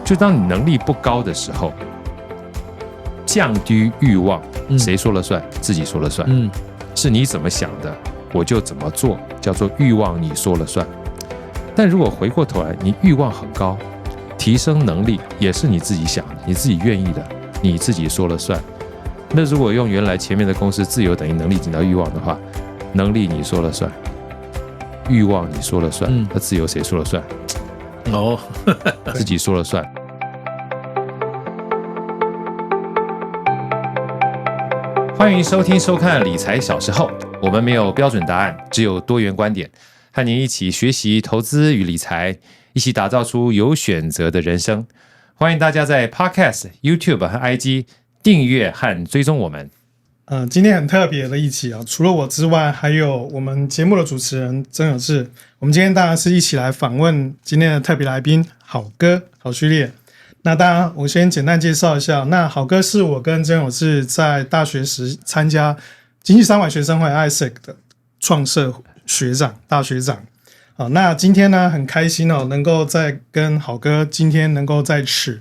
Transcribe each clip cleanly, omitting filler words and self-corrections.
就当你能力不高的时候，降低欲望，谁说了算？自己说了算。是你怎么想的，我就怎么做，叫做欲望你说了算。但如果回过头来，你欲望很高，提升能力也是你自己想的，你自己愿意的，你自己说了算。那如果用原来前面的公式，自由等于能力减到欲望的话，能力你说了算，欲望你说了算，那自由谁说了算？自己说了算。欢迎收听收看理财小时候，我们没有标准答案，只有多元观点，和您一起学习投资与理财，一起打造出有选择的人生。欢迎大家在 Podcast、YouTube 和 IG 订阅和追踪我们。今天很特别的一期啊，除了我之外，还有我们节目的主持人曾有志。我们今天当然是一起来访问今天的特别来宾好哥好序列。那当然，我先简单介绍一下。那好哥是我跟曾有志在大学时参加经济商管学生会 ISEC 的创社学长、大学长。好，那今天呢，很开心哦，能够再跟好哥今天能够在此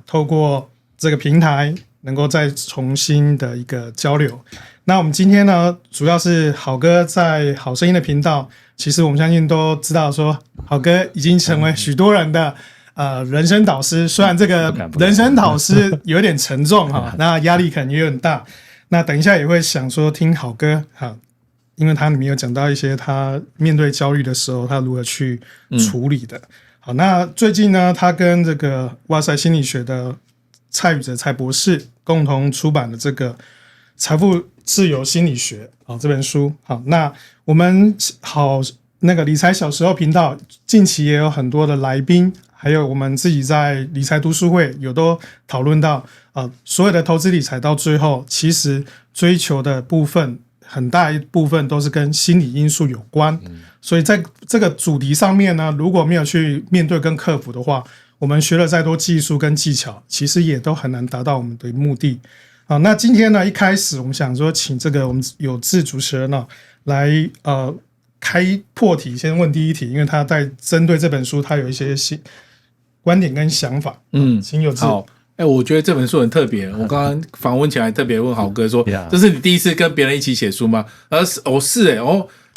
透过这个平台，能够再重新的一个交流。那我们今天呢，主要是好哥在好声音的频道，其实我们相信都知道说，好哥已经成为许多人的人生导师。虽然这个人生导师有点沉重哈，那压力可能也有点大。那等一下也会想说听好哥哈，因为他里面有讲到一些他面对焦虑的时候，他如何去处理的。好，那最近呢，他跟这个哇塞心理学的蔡宇哲蔡博士共同出版的这个财富自由心理学这本书。好，那我们那个理财小时候频道近期也有很多的来宾，还有我们自己在理财读书会有都讨论到所有的投资理财到最后其实追求的部分很大一部分都是跟心理因素有关。所以在这个主题上面呢，如果没有去面对跟克服的话，我们学了再多技术跟技巧，其实也都很难达到我们的目的。好，那今天呢，一开始我们想说请这个我们有志主持人来开破题，先问第一题，因为他在针对这本书他有一些观点跟想法。请有志。好，我觉得这本书很特别。我刚刚访问起来特别问好哥说，这是你第一次跟别人一起写书吗？是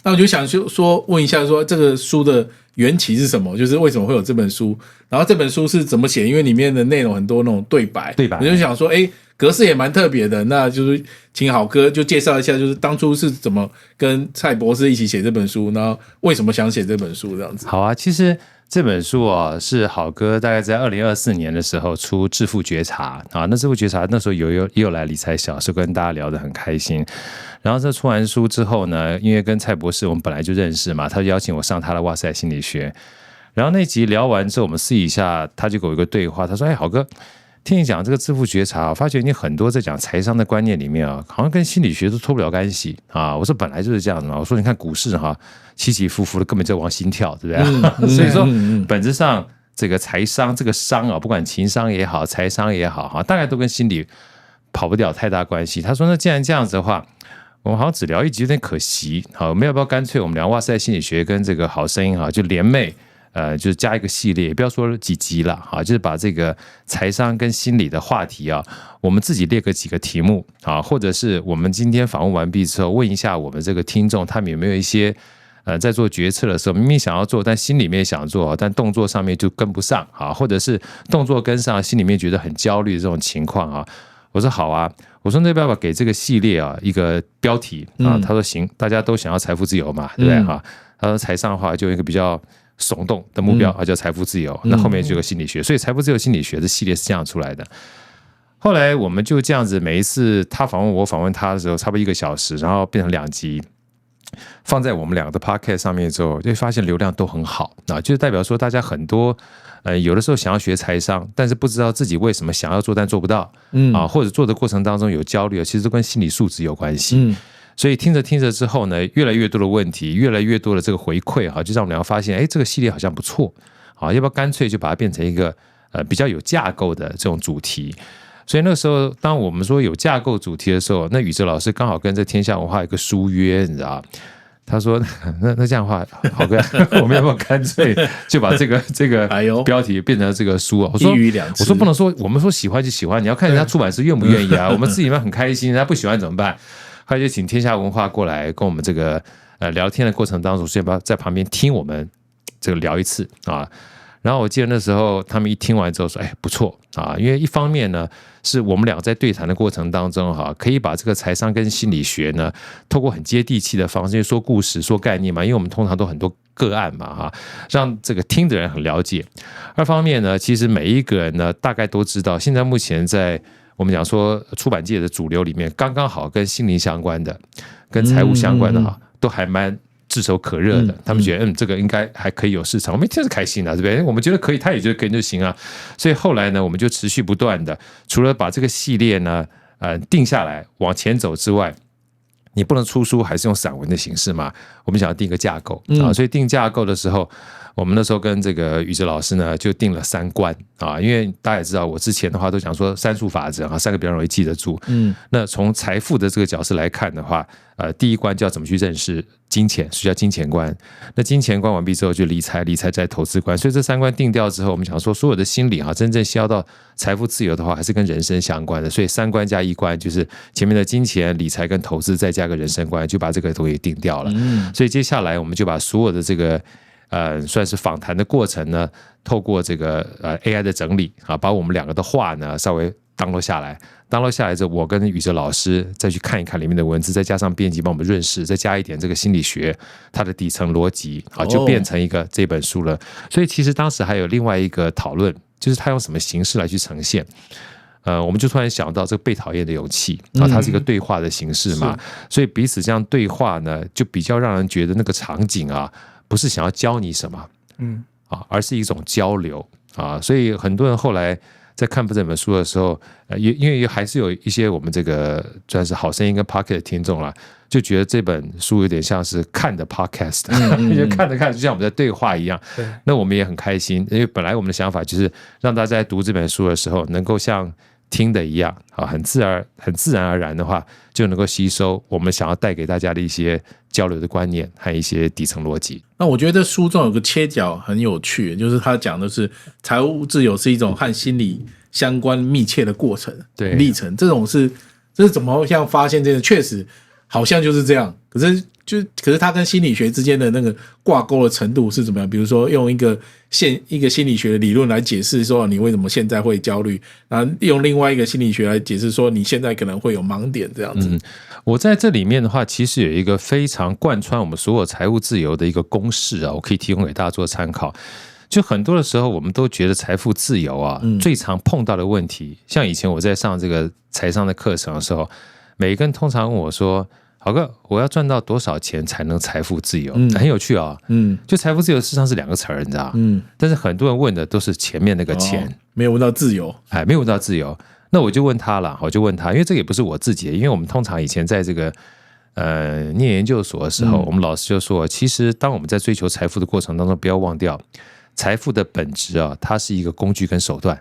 那我就想说问一下说这个书的缘起是什么，就是为什么会有这本书，然后这本书是怎么写，因为里面的内容很多那种对白，我就想说格式也蛮特别的，那就是请好哥就介绍一下，就是当初是怎么跟蔡博士一起写这本书，然后为什么想写这本书这样子。好啊，其实这本书是好哥大概在2024年的时候出《致富觉察》那《致富觉察》那时候也有来理财小时跟大家聊得很开心。然后这出完书之后呢，因为跟蔡博士我们本来就认识嘛，他就邀请我上他的哇塞心理学。然后那集聊完之后，我们私底下他就给我一个对话，他说：“好哥，听你讲这个致富觉察，我发觉你很多在讲财商的观念里面好像跟心理学都脱不了干系我说本来就是这样子嘛，我说你看股市起起伏伏的，根本就往心跳，对不对？所以说本质上这个财商这个商不管情商也好，财商也好大概都跟心理跑不掉太大关系。他说那既然这样子的话，我们好像只聊一集有点可惜，我们要不要干脆我们聊哇塞心理学跟这个好声音就联袂就是加一个系列，也不要说几集了就是把这个财商跟心理的话题我们自己列个几个题目或者是我们今天访问完毕之后，问一下我们这个听众，他们有没有一些在做决策的时候，明明想要做，但心里面想做，但动作上面就跟不上或者是动作跟上，心里面觉得很焦虑的这种情况我说好啊，我说那要不要给这个系列一个标题他说行，大家都想要财富自由嘛，对不对他说财商的话就有一个比较耸动的目标叫财富自由，那后面就有个心理学，所以财富自由心理学的系列是这样出来的。后来我们就这样子，每一次他访问我访问他的时候，差不多1个小时，然后变成2集，放在我们2个的 podcast 上面之后，就发现流量都很好就是代表说大家很多有的时候想要学财商，但是不知道自己为什么想要做但做不到或者做的过程当中有焦虑，其实都跟心理素质有关系所以听着听着之后呢，越来越多的问题，越来越多的这个回馈就让我们两个发现这个系列好像不错要不要干脆就把它变成一个比较有架构的这种主题。所以那个时候当我们说有架构主题的时候，那宇哲老师刚好跟这天下文化有一个书约，你知道他说那这样的话，好哥，我们要不要干脆就把这个标题变成这个书啊？我说一鱼两吃，我说不能说我们说喜欢就喜欢，你要看人家出版社愿不愿意啊。我们自己嘛很开心，人家不喜欢怎么办？后来就请天下文化过来跟我们这个聊天的过程当中，先在旁边听我们这个聊一次啊。然后我记得那时候他们一听完之后说，哎，不错啊，因为一方面呢是我们俩在对谈的过程当中可以把这个财商跟心理学呢透过很接地气的方式说故事说概念嘛，因为我们通常都很多个案嘛让这个听的人很了解。二方面呢，其实每一个人呢大概都知道，现在目前在我们讲说出版界的主流里面，刚刚好跟心灵相关的跟财务相关的都还蛮炙手可热的，他们觉得这个应该还可以有市场，我们一听是开心的，对不对？我们觉得可以，他也觉得可以就行啊。所以后来呢，我们就持续不断的，除了把这个系列呢定下来往前走之外，你不能出书还是用散文的形式嘛？我们想要定一个架构所以定架构的时候，我们那时候跟这个宇哲老师呢就定了3关因为大家也知道，我之前的话都讲说3数法则3个比较容易记得住。那从财富的这个角色来看的话，第一关就要怎么去认识金钱，所以叫金钱观。那金钱观完毕之后就理财，理财在投资观。所以这3关定掉之后，我们想说所有的心理真正需要到财富自由的话，还是跟人生相关的。所以3关加1关就是前面的金钱、理财跟投资，再加个人生观，就把这个东西定掉了。所以接下来我们就把所有的这个算是访谈的过程呢，透过这个AI 的整理把我们2个的话呢稍微download下来之后，我跟宇哲老师再去看一看里面的文字，再加上编辑帮我们润饰，再加一点这个心理学它的底层逻辑就变成一个这本书了。所以其实当时还有另外一个讨论，就是它用什么形式来去呈现。我们就突然想到这个被讨厌的勇气它是一个对话的形式嘛，所以彼此这样对话呢，就比较让人觉得那个场景不是想要教你什么而是一种交流所以很多人后来在看这本书的时候，因为还是有一些我们这个算是好声音跟 Podcast 的听众啦，就觉得这本书有点像是看的 Podcast，就看着看就像我们在对话一样。那我们也很开心，因为本来我们的想法就是让大家在读这本书的时候，能够像听的一样很自然而然的话，就能够吸收我们想要带给大家的一些交流的观念和一些底层逻辑。那我觉得书中有个切角很有趣，就是他讲的是财务自由是一种和心理相关密切的过程历程，这是怎么像发现这个确实好像就是这样，可是它跟心理学之间的那个挂钩的程度是怎么样？比如说用一个心理学的理论来解释说你为什么现在会焦虑，然后用另外一个心理学来解释说你现在可能会有盲点这样子。我在这里面的话，其实有一个非常贯穿我们所有财务自由的一个公式我可以提供给大家做参考。就很多的时候我们都觉得财富自由最常碰到的问题，像以前我在上这个财商的课程的时候，每一个人通常问我说，好哥，我要赚到多少钱才能财富自由？很有趣就财富自由事实上是2个词儿，你知道但是很多人问的都是前面那个钱，没有问到自由，没有问到自由。那我就问他了，因为这个也不是我自己的，因为我们通常以前在这个念研究所的时候，我们老师就说，其实当我们在追求财富的过程当中，不要忘掉财富的本质它是一个工具跟手段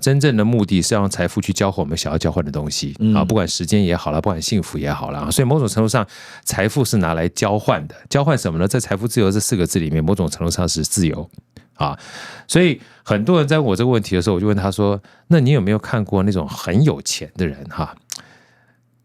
真正的目的是要用财富去交换我们想要交换的东西不管时间也好了，不管幸福也好了所以某种程度上，财富是拿来交换的。交换什么呢？在财富自由这4个字里面，某种程度上是自由所以很多人在问我这个问题的时候，我就问他说，那你有没有看过那种很有钱的人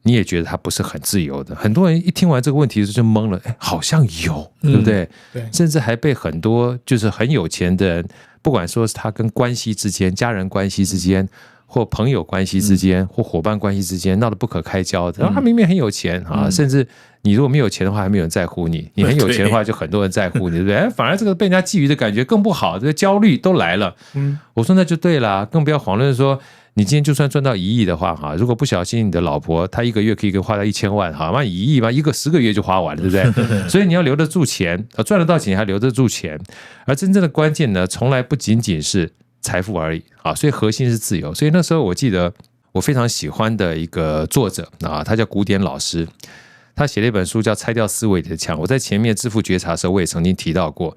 你也觉得他不是很自由的？很多人一听完这个问题就懵了，好像有，对不对？对，甚至还被很多就是很有钱的人，不管说是他跟关系之间、家人关系之间，或朋友关系之间，或伙伴关系之间闹得不可开交的。然后他明明很有钱甚至你如果没有钱的话，还没有人在乎你；你很有钱的话，就很多人在乎你，对不对？反而这个被人家觊觎的感觉更不好，这个焦虑都来了。我说那就对了，更不要遑论说，你今天就算赚到1亿的话如果不小心你的老婆她1个月可以花到1000万那1亿嘛，10个月就花完了，对不对？所以你要留得住钱，赚得到钱还留得住钱。而真正的关键呢，从来不仅仅是财富而已所以核心是自由。所以那时候我记得我非常喜欢的一个作者他叫古典老师，他写了一本书叫《拆掉思维的墙》。我在前面致富觉察的时候我也曾经提到过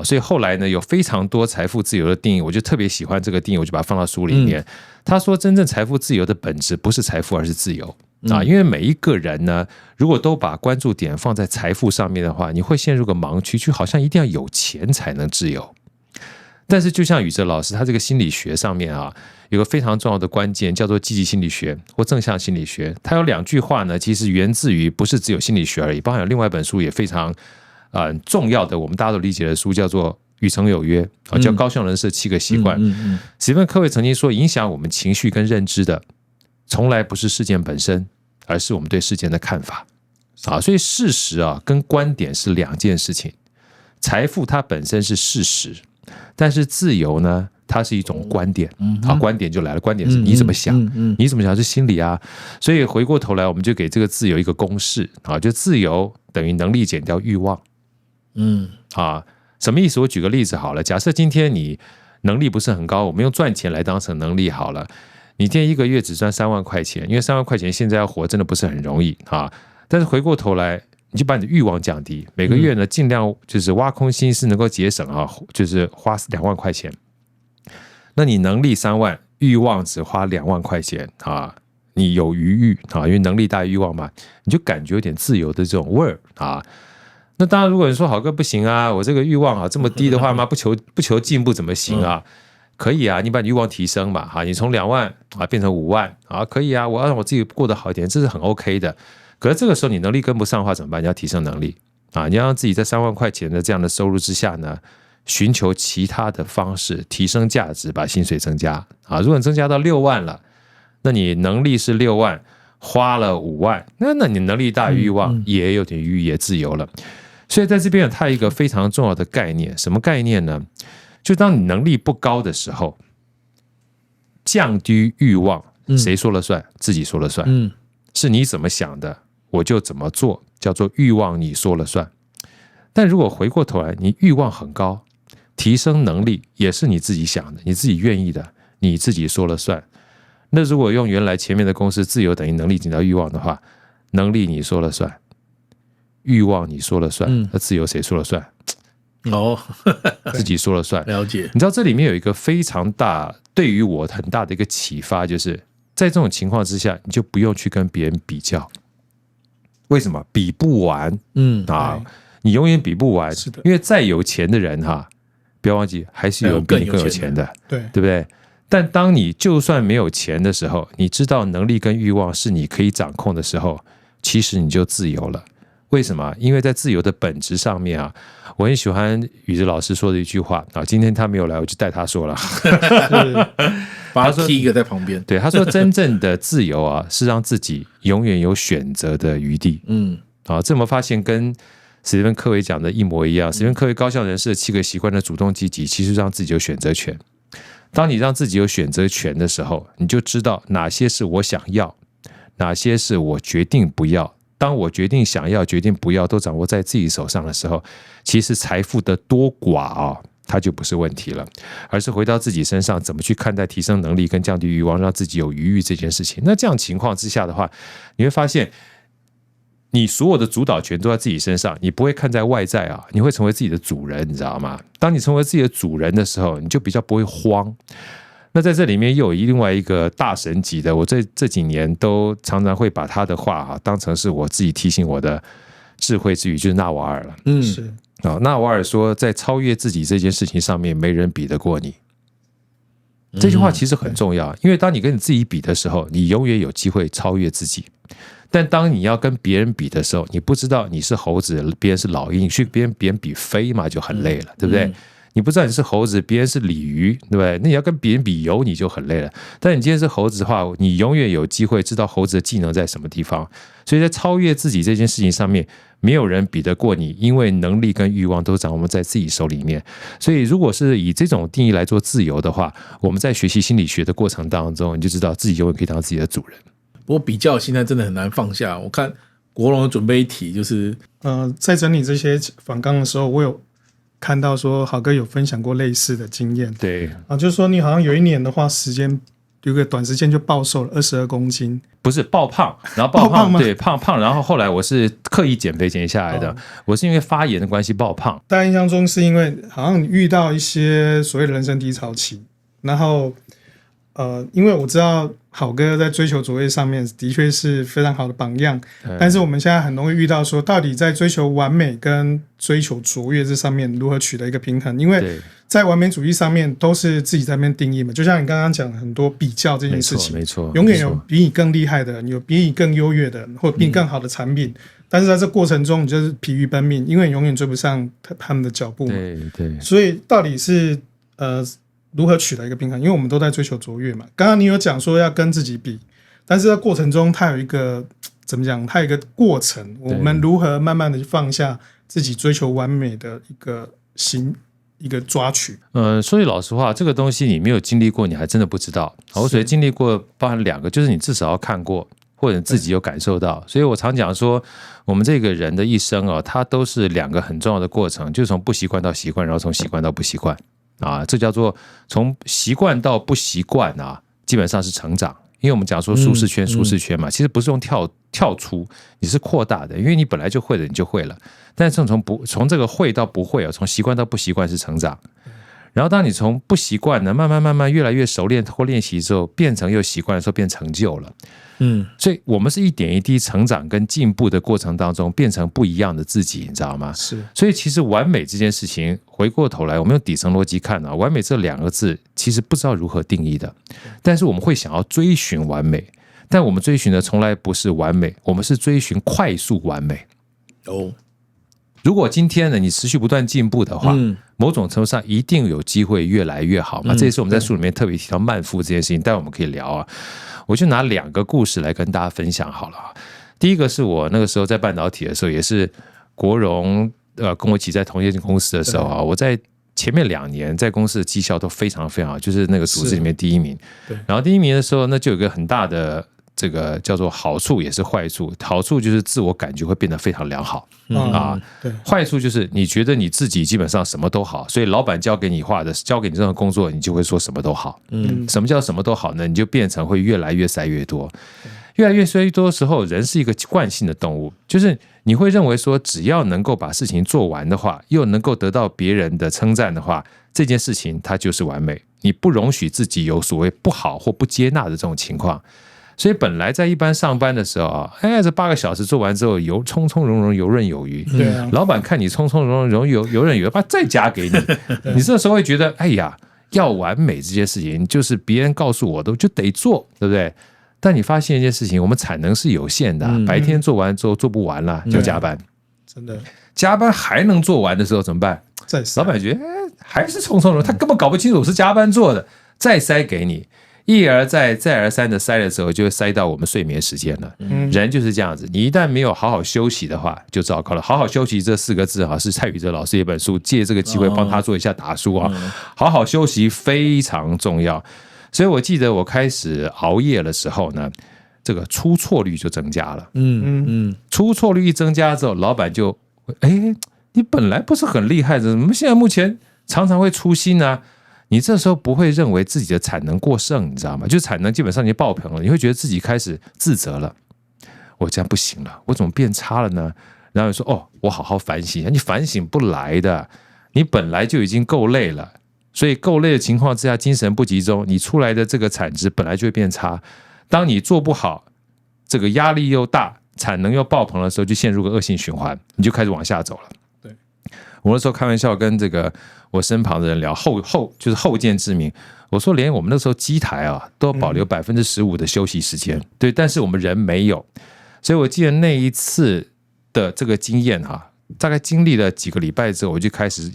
所以后来呢，有非常多财富自由的定义，我就特别喜欢这个定义，我就把它放到书里面。他说，真正财富自由的本质不是财富，而是自由因为每一个人呢，如果都把关注点放在财富上面的话，你会陷入个盲区，就好像一定要有钱才能自由。但是就像宇哲老师他这个心理学上面啊，有个非常重要的关键叫做积极心理学或正向心理学。它有2句话呢，其实源自于不是只有心理学而已，包含有另外一本书也非常重要的，我们大家都理解的书，叫做《与诚有约》，叫《高效人士的7个习惯》。史蒂芬·科维曾经说，影响我们情绪跟认知的，从来不是事件本身，而是我们对事件的看法。所以事实跟观点是2件事情。财富它本身是事实，但是自由呢，它是一种观点。观点就来了，观点是你怎么想，你怎么想是心理啊。所以回过头来，我们就给这个自由一个公式就自由等于能力减掉欲望。什么意思？我举个例子好了，假设今天你能力不是很高，我们用赚钱来当成能力好了。你今天1个月只赚3万块钱，因为3万块钱现在要活真的不是很容易但是回过头来，你就把你的欲望降低，每个月呢尽量就是挖空心思能够节省就是花2万块钱。那你能力3万，欲望只花2万块钱你有余裕因为能力大于欲望嘛，你就感觉有点自由的这种味儿那当然，如果你说好哥不行啊，我这个欲望这么低的话嘛，不求进步怎么行啊？可以啊，你把你欲望提升嘛你从2万变成5万可以啊，我要让我自己过得好一点，这是很 OK 的。可是这个时候你能力跟不上的话怎么办？你要提升能力你要让自己在3万块钱的这样的收入之下呢，寻求其他的方式提升价值，把薪水增加如果你增加到6万了，那你能力是6万，花了5万，那你能力大于欲望，也有点余裕，也自由了。所以在这边它有一个非常重要的概念，什么概念呢？就当你能力不高的时候，降低欲望，谁说了算？自己说了算。是你怎么想的，我就怎么做，叫做欲望你说了算。但如果回过头来，你欲望很高，提升能力也是你自己想的，你自己愿意的，你自己说了算。那如果用原来前面的公式，自由等于能力减掉欲望的话，能力你说了算，欲望你说了算，那自由谁说了算？自己说了算。了解。你知道这里面有一个非常大，对于我很大的一个启发，就是在这种情况之下，你就不用去跟别人比较。为什么？比不完。你永远比不完。是的。因为再有钱的人不要忘记还是有人比你更有钱的，对不对？但当你就算没有钱的时候，你知道能力跟欲望是你可以掌控的时候，其实你就自由了。为什么？因为在自由的本质上面我很喜欢宇哲老师说的一句话今天他没有来，我就带他说了，把他踢一个在旁边。对，他说真正的自由是让自己永远有选择的余地。这有没有发现跟史蒂芬·科维讲的一模一样？史蒂芬·科维高效人士的7个习惯的主动积极，其实让自己有选择权。当你让自己有选择权的时候，你就知道哪些是我想要，哪些是我决定不要。当我决定想要决定不要都掌握在自己手上的时候，其实财富的多寡它就不是问题了，而是回到自己身上怎么去看待提升能力跟降低欲望，让自己有余裕这件事情。那这样情况之下的话，你会发现你所有的主导权都在自己身上，你不会看在外在你会成为自己的主人，你知道吗？当你成为自己的主人的时候，你就比较不会慌。那在这里面又有另外一个大神级的，我这几年都常常会把他的话当成是我自己提醒我的智慧之语，就是纳瓦尔了。是纳瓦尔说，在超越自己这件事情上面，没人比得过你。这句话其实很重要，因为当你跟你自己比的时候，你永远有机会超越自己。但当你要跟别人比的时候，你不知道你是猴子，别人是老鹰，你去别人比飞嘛，就很累了，对不对？你不知道你是猴子，别人是鲤鱼，对不对？那你要跟别人比游，你就很累了。但你今天是猴子的话，你永远有机会知道猴子的技能在什么地方。所以在超越自己这件事情上面，没有人比得过你，因为能力跟欲望都掌握在自己手里面。所以如果是以这种定义来做自由的话，我们在学习心理学的过程当中，你就知道自己永远可以当自己的主人。不过比较现在真的很难放下。我看国龙准备一题，就是在整理这些访纲的时候，我有看到说好哥有分享过类似的经验。对就是说你好像有一年的话，有个短时间就暴瘦了22公斤，不是爆胖，然后爆胖对胖，然后后来我是刻意减肥减下来的。我是因为发炎的关系爆胖。大家印象中是因为好像你遇到一些所谓的人生低潮期，然后因为我知道好哥在追求卓越上面的确是非常好的榜样，但是我们现在很容易遇到说，到底在追求完美跟追求卓越这上面如何取得一个平衡？因为在完美主义上面都是自己在那边定义嘛，就像你刚刚讲很多比较这件事情，没错，永远有比你更厉害的人，有比你更优越的人，或比你更好的产品，但是在这过程中你就是疲于奔命，因为你永远追不上他们的脚步嘛。对，所以到底是如何取得一个平衡？因为我们都在追求卓越嘛。刚刚你有讲说要跟自己比，但是在过程中它有一个怎么讲？它有一个过程，我们如何慢慢的放下自己追求完美的一个抓取？说句老实话，这个东西你没有经历过，你还真的不知道。我所谓经历过，包含2个，就是你至少要看过，或者自己有感受到。所以我常讲说，我们这个人的一生啊，它都是2个很重要的过程，就是从不习惯到习惯，然后从习惯到不习惯。这叫做从习惯到不习惯啊，基本上是成长。因为我们讲说舒适圈嘛，其实不是用跳出，你是扩大的，因为你本来就会的，你就会了。但是从这个会到不会啊，从习惯到不习惯是成长。然后当你从不习惯呢，慢慢越来越熟练或练习之后，变成又习惯的时候，变成就了。所以我们是一点一滴成长跟进步的过程当中，变成不一样的自己，你知道吗？是。所以其实完美这件事情，回过头来，我们用底层逻辑看啊，完美这2个字其实不知道如何定义的，但是我们会想要追寻完美，但我们追寻的从来不是完美，我们是追寻快速完美。如果今天呢，你持续不断进步的话，某种程度上一定有机会越来越好嘛。这也是我们在书里面特别提到慢富这件事情，待会我们可以聊啊。我就拿2个故事来跟大家分享好了。第一个是我那个时候在半导体的时候，也是国荣跟我一起在同一间公司的时候啊，我在前面2年在公司的绩效都非常非常好，就是那个组织里面第1名。然后第1名的时候，那就有一个很大的这个叫做好处也是坏处。好处就是自我感觉会变得非常良好坏处就是你觉得你自己基本上什么都好，所以老板交给你任何工作，你就会说什么都好。什么叫什么都好呢？你就变成会越来越塞越多。越来越塞越多的时候，人是一个惯性的动物，就是你会认为说，只要能够把事情做完的话，又能够得到别人的称赞的话，这件事情它就是完美。你不容许自己有所谓不好或不接纳的这种情况。所以本来在一般上班的时候啊，这8个小时做完之后，从从容容、游刃有余。老板看你从从容容、游刃有余，把再加给你，你这时候会觉得，要完美这件事情，就是别人告诉我的，就得做，对不对？但你发现一件事情，我们产能是有限的，白天做完之后做不完了，就加班。真的，加班还能做完的时候怎么办？老板觉得，还是从从容，他根本搞不清楚是加班做的，再塞给你。一而再再而三的塞的时候，就会塞到我们睡眠时间了。人就是这样子，你一旦没有好好休息的话，就糟糕了。好好休息这4个字是蔡宇哲老师一本书，借这个机会帮他做一下打书啊。好好休息非常重要。所以我记得我开始熬夜的时候呢，这个出错率就增加了。出错率一增加之后，老板就你本来不是很厉害的，怎么现在目前常常会粗心啊？你这时候不会认为自己的产能过剩，你知道吗？就产能基本上已经爆棚了，你会觉得自己开始自责了。我这样不行了，我怎么变差了呢？然后你说我好好反省，你反省不来的，你本来就已经够累了，所以够累的情况之下，精神不集中，你出来的这个产值本来就会变差。当你做不好，这个压力又大，产能又爆棚的时候，就陷入个恶性循环，你就开始往下走了。我那时候开玩笑跟这个我身旁的人聊就是后见之明，我说连我们那时候机台都保留15%的休息时间，对，但是我们人没有，所以我记得那一次的这个经验大概经历了几个礼拜之后，我就开始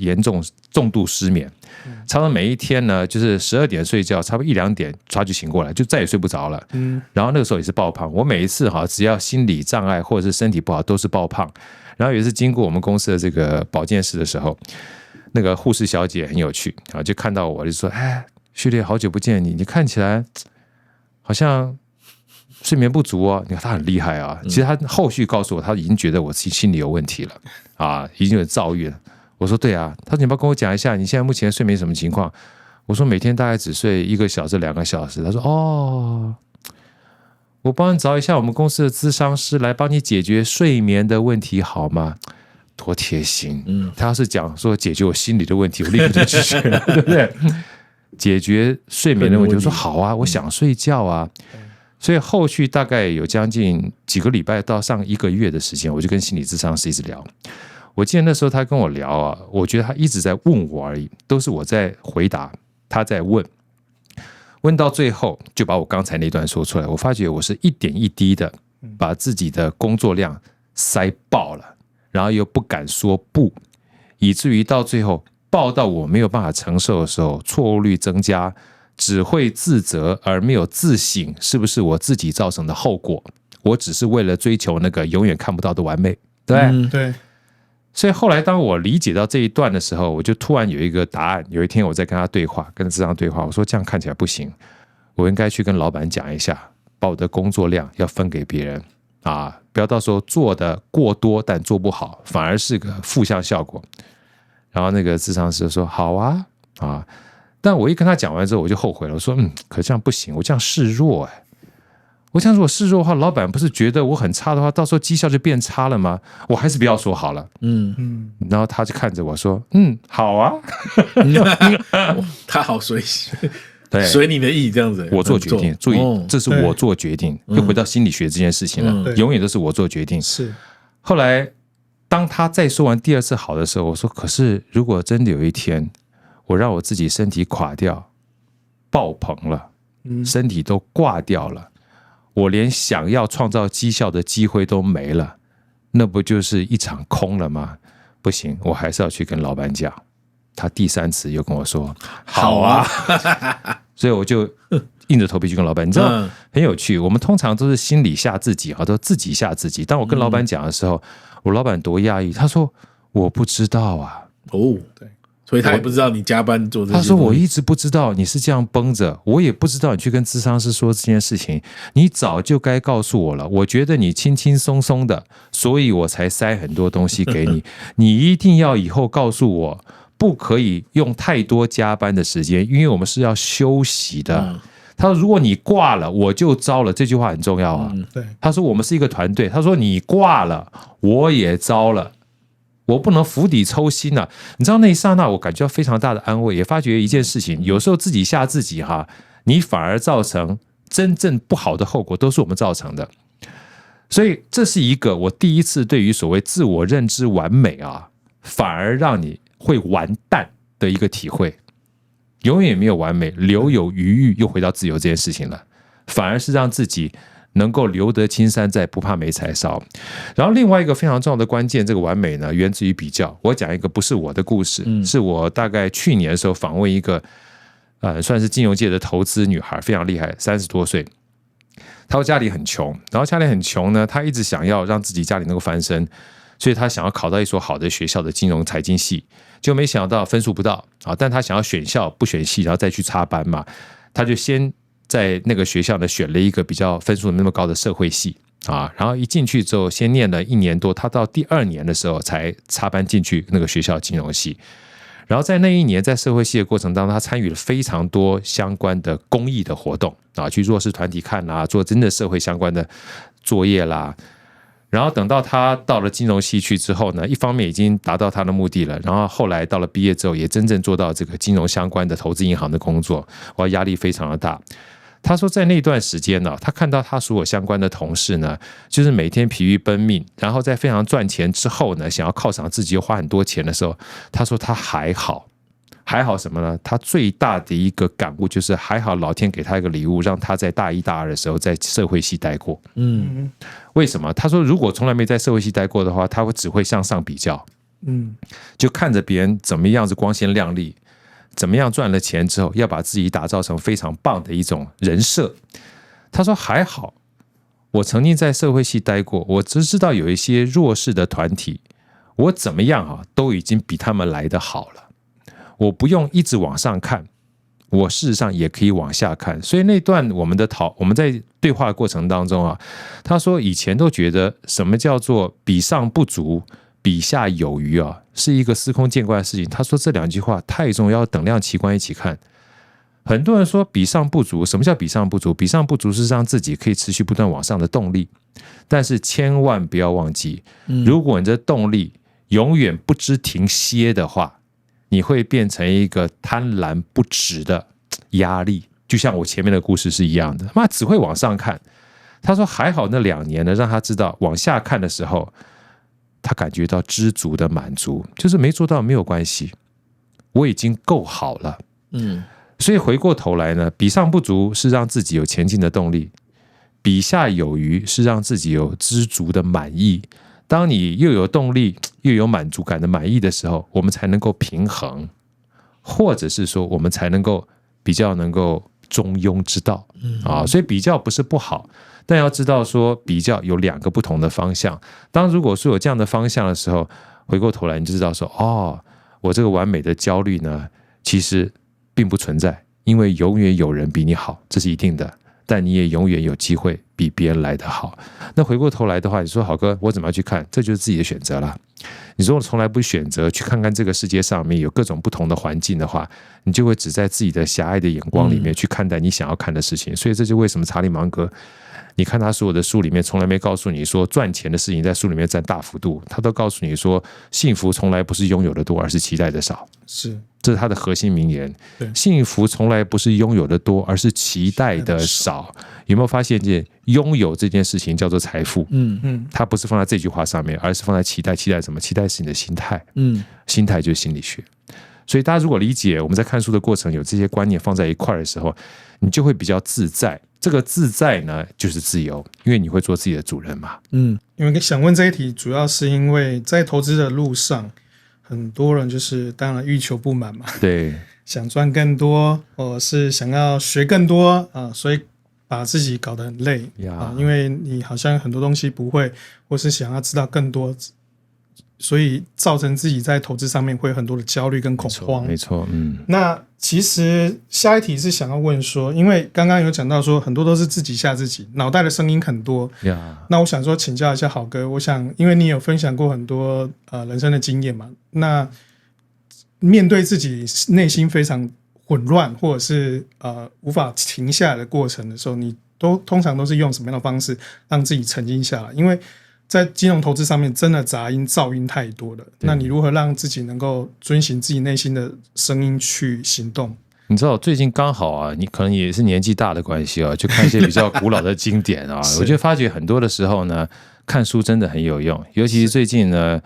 重度失眠，差不多每一天呢就是12点睡觉，差不多1、2点他就醒过来，就再也睡不着了。然后那个时候也是爆胖，我每一次只要心理障碍或者是身体不好都是爆胖。然后有一次经过我们公司的这个保健室的时候，那个护士小姐很有趣就看到我就说：“序列好久不见你看起来好像睡眠不足哦。”你看她很厉害啊，其实她后续告诉我，她已经觉得我心理有问题了已经有躁郁了。我说：“对啊。”她说：“你要不要跟我讲一下你现在目前睡眠什么情况？”我说：“每天大概只睡1个小时、2个小时。”她说：“我帮你找一下我们公司的咨商师来帮你解决睡眠的问题好吗？”多贴心！他要是讲说解决我心理的问题，我立刻就拒绝了，对不对？解决睡眠的问题，我说好啊，我想睡觉啊。所以后续大概有将近几个礼拜到上1个月的时间，我就跟心理咨商师一直聊。我记得那时候他跟我聊啊，我觉得他一直在问我而已，都是我在回答，他在问，问到最后就把我刚才那段说出来。我发觉我是一点一滴的把自己的工作量塞爆了，然后又不敢说不，以至于到最后爆到我没有办法承受的时候，错误率增加，只会自责而没有自省，是不是我自己造成的后果？我只是为了追求那个永远看不到的完美，对，对。所以后来当我理解到这一段的时候，我就突然有一个答案。有一天我在跟他对话，跟咨商对话，我说这样看起来不行，我应该去跟老板讲一下，把我的工作量要分给别人啊，不要到时候做的过多但做不好，反而是个负向效果。然后那个咨商师说好啊，但我一跟他讲完之后，我就后悔了，我说可这样不行，我这样示弱我想如果示弱的话，老板不是觉得我很差的话，到时候绩效就变差了吗？我还是不要说好了。然后他就看着我说，好啊。他好随你的意这样子。我做决定，注意，这是我做决定。又回到心理学这件事情了，永远都是我做决定。是。后来当他再说完第2次好的时候，我说，可是如果真的有一天，我让我自己身体垮掉，爆棚了，身体都挂掉了，我连想要创造绩效的机会都没了，那不就是一场空了吗？不行，我还是要去跟老板讲。他第3次又跟我说好啊。所以我就硬着头皮去跟老板。你知道很有趣，我们通常都是心里吓自己，都自己吓自己。当我跟老板讲的时候，我老板多讶异，他说我不知道啊。对，所以他也不知道你加班做这些。他说我一直不知道你是这样绷着，我也不知道你去跟咨商师说这件事情，你早就该告诉我了。我觉得你轻轻松松的，所以我才塞很多东西给你。你一定要以后告诉我，不可以用太多加班的时间，因为我们是要休息的。他说如果你挂了我就糟了，这句话很重要啊。对，他说我们是一个团队，他说你挂了我也糟了，我不能釜底抽薪啊。你知道那一刹那我感觉到非常大的安慰，也发觉一件事情，有时候自己吓自己你反而造成真正不好的后果都是我们造成的。所以这是一个我第一次对于所谓自我认知完美反而让你会完蛋的一个体会。永远没有完美，留有余裕，又回到自由这件事情了，反而是让自己能够留得青山在，不怕没柴烧。然后另外一个非常重要的关键，这个完美呢，源自于比较。我讲一个不是我的故事，是我大概去年的时候访问一个算是金融界的投资女孩，非常厉害，30多岁。她家里很穷，然后家里很穷呢，她一直想要让自己家里能够翻身，所以她想要考到一所好的学校的金融财经系，就没想到分数不到但他想要选校不选系，然后再去插班嘛，他就先在那个学校呢选了一个比较分数那么高的社会系然后一进去之后先念了1年多，他到第2年的时候才插班进去那个学校金融系。然后在那1年在社会系的过程当中，他参与了非常多相关的公益的活动去弱势团体看啦，做真的社会相关的作业啦。然后等到他到了金融系去之后呢，一方面已经达到他的目的了，然后后来到了毕业之后也真正做到这个金融相关的投资银行的工作，压力非常的大。他说在那段时间呢，他看到他所有相关的同事呢，就是每天疲于奔命，然后在非常赚钱之后呢，想要犒赏自己又花很多钱的时候，他说他还好什么呢？他最大的一个感悟就是还好老天给他一个礼物，让他在大1大2的时候在社会系待过。为什么？他说如果从来没在社会系待过的话，他只会向上比较，就看着别人怎么样子光鲜亮丽，怎么样赚了钱之后要把自己打造成非常棒的一种人设。他说还好我曾经在社会系待过，我只知道有一些弱势的团体，我怎么样都已经比他们来得好了，我不用一直往上看，我事实上也可以往下看。所以那段我们在对话的过程当中他说以前都觉得什么叫做比上不足比下有余是一个司空见惯的事情。他说这2句话太重要，等量齐观一起看。很多人说比上不足，什么叫比上不足？比上不足是让自己可以持续不断往上的动力，但是千万不要忘记，如果你的动力永远不知停歇的话，你会变成一个贪婪不止的压力，就像我前面的故事是一样的，妈只会往上看。他说还好那2年呢，让他知道往下看的时候，他感觉到知足的满足，就是没做到没有关系，我已经够好了。所以回过头来呢，比上不足是让自己有前进的动力，比下有余是让自己有知足的满意。当你又有动力又有满足感的满意的时候，我们才能够平衡，或者是说我们才能够比较能够中庸之道啊。所以比较不是不好，但要知道说比较有2个不同的方向。当如果说有这样的方向的时候，回过头来你就知道说，哦，我这个完美的焦虑呢，其实并不存在，因为永远有人比你好，这是一定的，但你也永远有机会比别人来得好。那回过头来的话，你说好哥，我怎么样去看？这就是自己的选择了。你说我从来不选择去看看这个世界上面有各种不同的环境的话，你就会只在自己的狭隘的眼光里面去看待你想要看的事情。所以这就为什么查理芒格，你看他所有的书里面从来没告诉你说赚钱的事情在书里面占大幅度，他都告诉你说幸福从来不是拥有的多，而是期待的少。是，这是他的核心名言。幸福从来不是拥有的多，而是期待的少。有没有发现拥有这件事情叫做财富？它不是放在这句话上面，而是放在期待。期待什么？期待是你的心态。心态就是心理学。所以大家如果理解我们在看书的过程有这些观念放在一块的时候，你就会比较自在。这个自在呢，就是自由，因为你会做自己的主人嘛。因为想问这一题，主要是因为在投资的路上，很多人就是当然欲求不满嘛，对，想赚更多，或是想要学更多所以把自己搞得很累因为你好像很多东西不会，或是想要知道更多，所以造成自己在投资上面会有很多的焦虑跟恐慌。没错，那其实下一题是想要问说，因为刚刚有讲到说很多都是自己吓自己，脑袋的声音很多。那我想说请教一下好哥，我想因为你有分享过很多人生的经验嘛，那面对自己内心非常混乱或者是无法停下来的过程的时候，你通常都是用什么样的方式让自己沉静下来？因为在金融投资上面真的杂音噪音太多了，那你如何让自己能够遵循自己内心的声音去行动？你知道最近刚好你可能也是年纪大的关系就看一些比较古老的经典我就发觉很多的时候呢，看书真的很有用，尤其是最近呢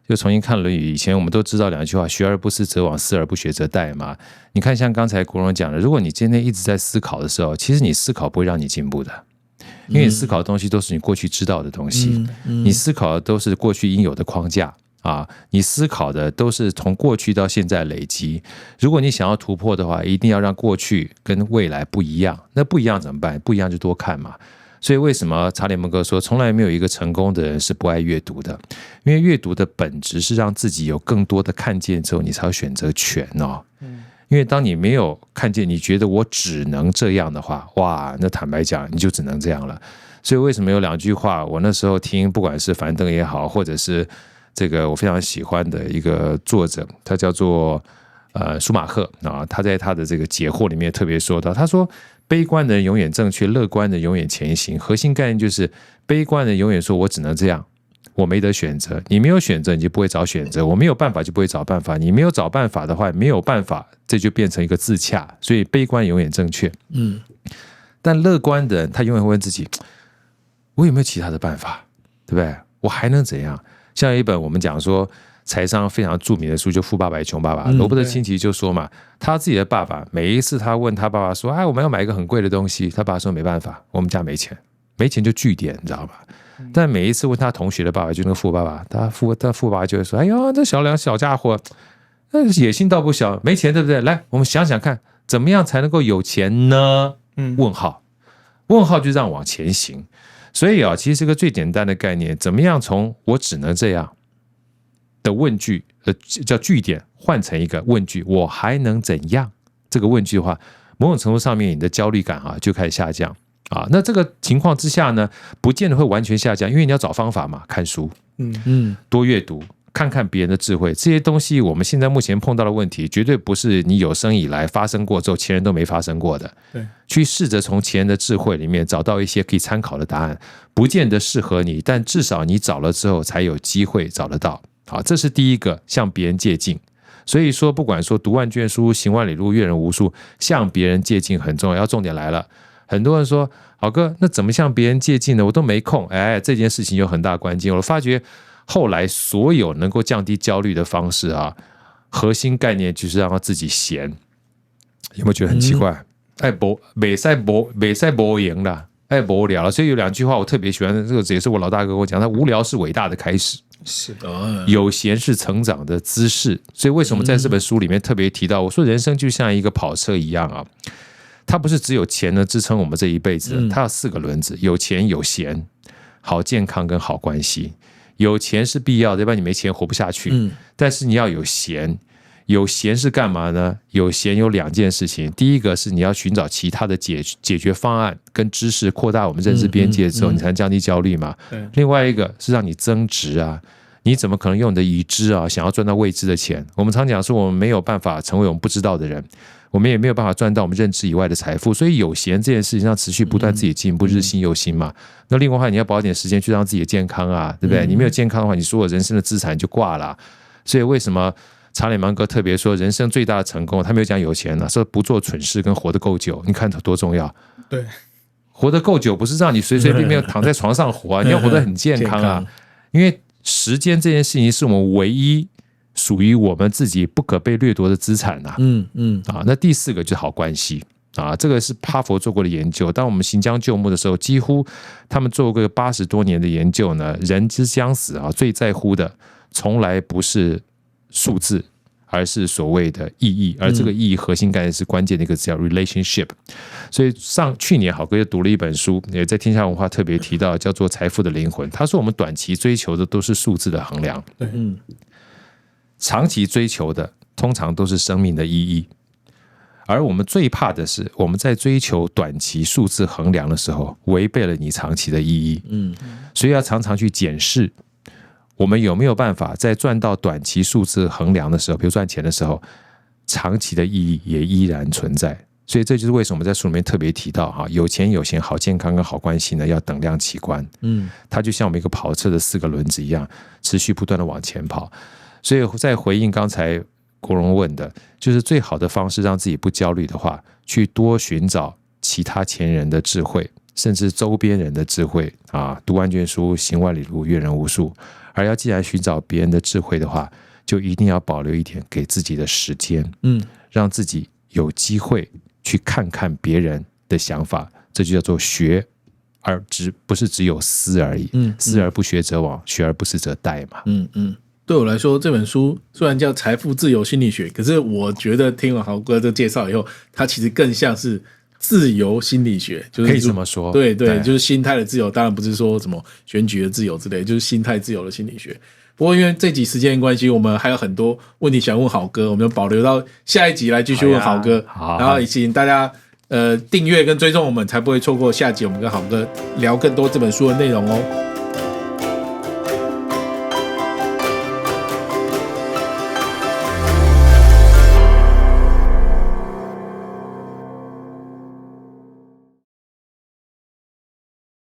就重新看《论语》。以前我们都知道2句话，学而不思则罔，思而不学则殆嘛。你看像刚才国荣讲的，如果你今天一直在思考的时候，其实你思考不会让你进步的，因为你思考的东西都是你过去知道的东西，你思考的都是过去应有的框架你思考的都是从过去到现在累积。如果你想要突破的话，一定要让过去跟未来不一样。那不一样怎么办？不一样就多看嘛。所以为什么查理芒格说从来没有一个成功的人是不爱阅读的？因为阅读的本质是让自己有更多的看见之后，你才有选择权因为当你没有看见，你觉得我只能这样的话，哇，那坦白讲，你就只能这样了。所以为什么有2句话，我那时候听，不管是樊登也好，或者是这个我非常喜欢的一个作者，他叫做舒马赫他在他的这个解惑里面特别说到，他说悲观的人永远正确，乐观的人永远前行。核心概念就是悲观的人永远说我只能这样，我没得选择。你没有选择，你就不会找选择；我没有办法，就不会找办法。你没有找办法的话，没有办法，这就变成一个自洽。所以悲观永远正确。但乐观的人他永远会问自己，我有没有其他的办法，对不对？我还能怎样？像有一本我们讲说财商非常著名的书，就《富爸爸与穷爸爸》，罗伯特清崎就说嘛，他自己的爸爸每一次他问他爸爸说，我们要买一个很贵的东西，他爸爸说没办法，我们家没钱，没钱就据点，你知道吧？但每一次问他同学的爸爸，就那个富爸爸，他富爸爸就会说，哎呦，这小家伙，野心倒不小，没钱对不对？来，我们想想看，怎么样才能够有钱呢？问号就让往前行。所以其实是个最简单的概念，怎么样从我只能这样的问句叫句点换成一个问句，我还能怎样？这个问句的话，某种程度上面你的焦虑感就开始下降那这个情况之下呢，不见得会完全下降，因为你要找方法嘛，看书，多阅读，看看别人的智慧，这些东西我们现在目前碰到的问题，绝对不是你有生以来发生过之后前人都没发生过的。对，去试着从前人的智慧里面找到一些可以参考的答案，不见得适合你，但至少你找了之后才有机会找得到。好，这是第一个，向别人借镜。所以说，不管说读万卷书，行万里路，阅人无数，向别人借镜很重要。重点来了，很多人说，好哥，那怎么向别人借镜呢？我都没空。哎，这件事情有很大关键。我发觉后来所有能够降低焦虑的方式啊，核心概念就是让他自己闲。有没有觉得很奇怪？哎，没赛博赢了，哎，无聊了。所以有2句话我特别喜欢，这个也是我老大哥跟我讲，他无聊是伟大的开始。是有闲是成长的姿势，所以为什么在这本书里面特别提到，我说人生就像一个跑车一样啊，它不是只有钱能支撑我们这一辈子，它有4个轮子，有钱有闲，好健康跟好关系。有钱是必要的，要不然你没钱活不下去。但是你要有闲，有闲是干嘛呢？有闲有2件事情，第一个是你要寻找其他的解决方案跟知识，扩大我们认知边界之后，你才能降低焦虑嘛。另外一个是让你增值啊，你怎么可能用你的已知啊，想要赚到未知的钱？我们常讲说，我们没有办法成为我们不知道的人，我们也没有办法赚到我们认知以外的财富，所以有闲这件事情上持续不断自己进步，日新又新嘛。那另外的话，你要保一点时间去让自己的健康啊，对不对？你没有健康的话，你所有人生的资产就挂了。所以为什么查理芒格特别说，人生最大的成功，他没有讲有钱了，说不做蠢事跟活得够久，你看多重要？对，活得够久不是让你随随便便躺在床上活啊，你要活得很健康啊。因为时间这件事情是我们唯一属于我们自己不可被掠夺的资产啊。那第4个就是好关系啊，这个是哈佛做过的研究。当我们行将就木的时候，几乎他们做过80多年的研究呢，人之将死啊，最在乎的从来不是数字，而是所谓的意义，而这个意义核心概念是关键的一个字叫 relationship。所以去年好哥就读了一本书，也在天下文化特别提到，叫做《财富的灵魂》。他说我们短期追求的都是数字的衡量，对，长期追求的通常都是生命的意义。而我们最怕的是，我们在追求短期数字衡量的时候，违背了你长期的意义。所以要常常去检视，我们有没有办法在赚到短期数字衡量的时候，比如赚钱的时候，长期的意义也依然存在。所以这就是为什么在书里面特别提到有钱有闲好健康跟好关系呢，要等量齐观。它就像我们一个跑车的4个轮子一样，持续不断的往前跑。所以在回应刚才国荣问的，就是最好的方式让自己不焦虑的话，去多寻找其他前人的智慧，甚至周边人的智慧啊，读万卷书，行万里路，阅人无数。而要既然寻找别人的智慧的话，就一定要保留一点给自己的时间，让自己有机会去看看别人的想法，这就叫做学，而不是只有思而已。思而不学则罔，学而不思则殆嘛。对我来说，这本书虽然叫《财富自由心理学》，可是我觉得听了豪哥的介绍以后，它其实更像是自由心理学，就是可以这么说。对，就是心态的自由，当然不是说什么选举的自由之类，就是心态自由的心理学。不过因为这集时间关系，我们还有很多问题想问豪哥，我们保留到下一集来继续问豪哥。然后也请大家订阅跟追踪我们，才不会错过下集我们跟豪哥聊更多这本书的内容哦。